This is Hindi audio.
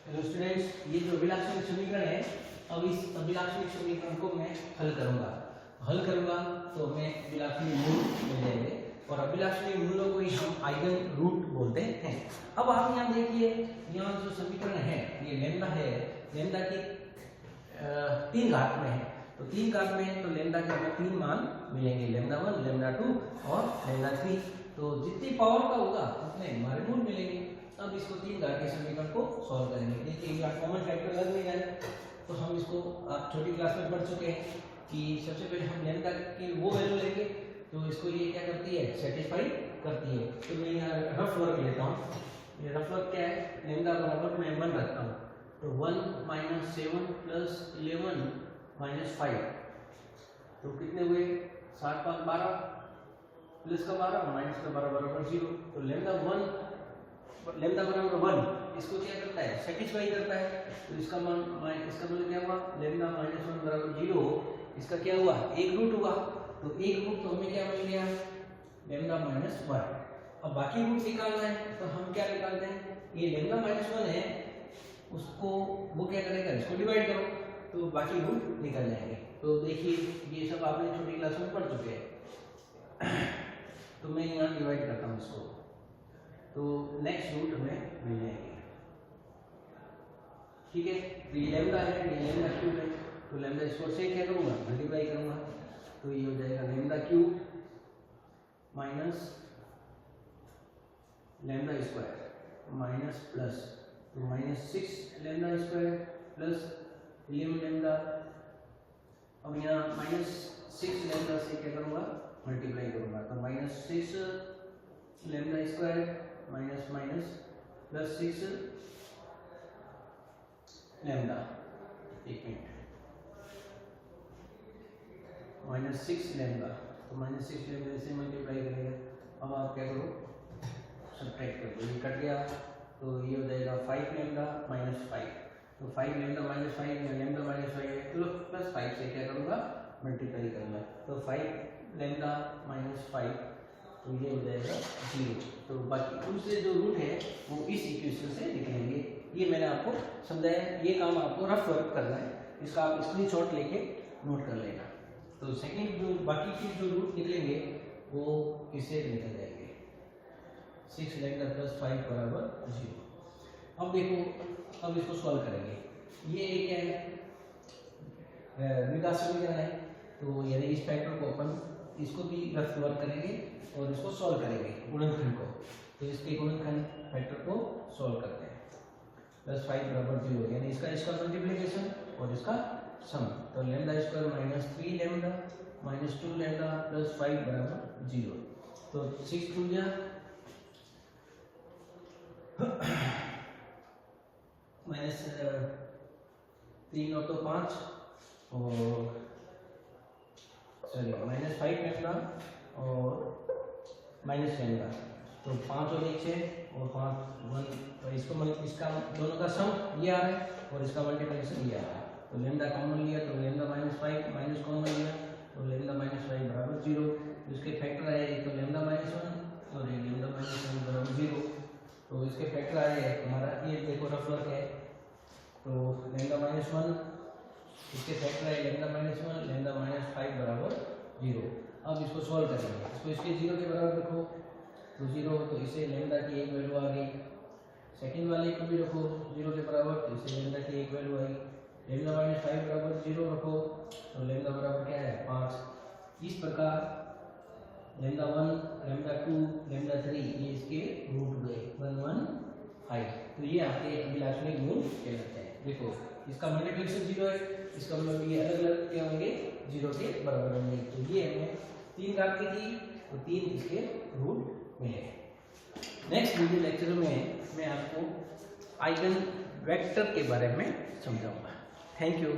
हेलो स्टूडेंट्स, ये जो अभिलाक्षणिक समीकरण है, अब इस अभिलाक्षणिक समीकरण को मैं हल करूंगा तो मैं अभिलाक्षणिक मूल मिल जाएंगे और अभिलाक्षणिक मूलों को ही हम आइगन रूट बोलते हैं। अब आप यहाँ देखिए, यहाँ जो समीकरण है ये लैम्डा है, लैम्डा की 3 घात में है, तो 3 घात में है तो लैम्डा के हमें 3 मान मिलेंगे, लैम्डा 1, लैम्डा 2 और लैम्डा 3। तो जितनी पावर का होगा उतने हमारे मूल मिलेंगे। अब इसको 3 घात के समीकरण को सॉल्व करेंगे। देखिए यहाँ कॉमन फैक्टर लग नहीं रहा है, तो हम इसको आप छोटी क्लास में पढ़ चुके हैं कि सबसे पहले हम लैम्डा की वो वैल्यू लेंगे तो इसको ये क्या करती है, सेटिस्फाई करती है। तो मैं यहाँ रफ वर्क लेता हूँ। ये रफ वर्क क्या है, लैम्डा बराबर मैं 1 रखता हूँ, तो 1 - 7 + 11 - 5, तो कितने हुए, 7 × 5 = 12, प्लस का 12 माइनस का 12 बराबर 0। तो लैम्डा बराबर 1 इसको क्या करता है, सेटिस्फाई करता है। तो इसका मतलब क्या हुआ, लैम्डा -1 बराबर 0, इसका क्या हुआ, एक रूट हुआ, तो एक रूट तो हमें क्या मिल गया, लैम्डा -1। अब बाकी रूट निकालना है तो हम क्या निकालते हैं, ये लैम्डा -1 है, उसको वो क्या करेगा, इसको डिवाइड करो तो बाकी रूट निकल जाएंगे। तो देखिए ये सब आपने छोटी क्लास में पढ़ चुके हैं। तो मैं यहाँ डिवाइड करता हूँ इसको, तो नेक्स्ट रूट हमें मिल जाएगी। ठीक है, तो ये लैम्डा है, ये लैम्डा क्यूब है, तो लैम्डा इसको से क्या करूँगा, मल्टीप्लाई करूँगा, तो ये हो जाएगा lambda cube minus lambda square minus plus, तो -6 लैम्डा स्क्वायर प्लस 11 लैम्डा। अब यहाँ -6 लैम्डा से क्या करूँगा, मल्टीप्लाई करूँगा, तो -6 lambda square minus minus plus 6 lambda, एक मिनट, -6 लैम्डा, तो -6 लैम्डा से मल्टीप्लाई करेंगे। अब आप क्या करो, सब्ट्रैक्ट कर दो, ये कट गया, तो ये हो जाएगा 5 लैम्डा -5, तो 5 लैम्डा -5 में लैम्डा -5 है, तो प्लस 5 से क्या करूँगा, मल्टीप्लाई करूँगा, तो 5 लैम्डा -5, तो ये हो जाएगा 0। तो बाकी दूसरे जो रूट है वो इस इक्वेशन से निकलेंगे। ये मैंने आपको समझाया, ये काम आपको रफ वर्क करना है, इसका आप स्क्रीनशॉट लेके नोट कर लेना। तो सेकंड जो बाकी के जो रूट निकलेंगे वो इससे निकल जाएंगे, 6 लैम्डा + 5 = 0। अब देखो, अब इसको सॉल्व करेंगे। ये एक है द्विघात समीकरण है, तो यानी इस फैक्टर को अपन इसको भी रफ वर्क करेंगे और इसको सॉल्व करेंगे, गुणनखंड को। तो इसके गुणनखंड फैक्टर को सॉल्व करते हैं, +5 = 0, यानी इसका मल्टीप्लिकेशन और इसका सम, तो लैम्डा स्क्वायर -3 लैम्डा -2 लैम्डा + 5 = 0। तो 6 2 जा -3 और तो 5 और सॉरी -5 लैम्डा और माइनस लैम्डा, तो 5 और 1 6 और 5 1, तो इसका दोनों का सम ये आ रहा है और इसका मल्टीप्लिकेशन ये आ रहा है। तो लैम्डा कॉमन लिया तो लैम्डा -5 माइनस कॉमन लिया तो लैम्डा -5 = 0। इसके फैक्टर आए, एक तो लैम्डा -1 और एक लैम्डा -1 = 0, तो इसके फैक्टर आए हमारा, ये देखो रफ वर्क है, तो लैम्डा -1, इसके फैक्टर आए लैम्डा -1 लैम्डा -5 = 0। अब इसको सॉल्व करेंगे, इसको इसके 0 के बराबर रखो, तो 0, तो इसे लैम्डा की एक वैल्यू आ गई। सेकंड वाले को भी रखो 0 के बराबर, तो इसे लैम्डा की एक वैल्यू आई। लैम्डा -5 = 0 रखो, तो लैम्डा बराबर क्या है, 5। इस प्रकार लैम्डा 1 लैम्डा 2 लैम्डा 3 ये इसके रूट हुए 1 1 5। तो ये आपके अभिलाक्षणिक मूल कहलाते हैं। देखो इसका मल्टीप्लिकेशन 0 है, इसका मतलब ये अलग अलग क्या होंगे, 0 के बराबर होंगे। तो ये हमें 3 घात की थी, तो 3 इसके रूट मिले। नेक्स्ट वीडियो लेक्चर में मैं आपको आइगन वेक्टर के बारे में समझाऊंगा। Thank you.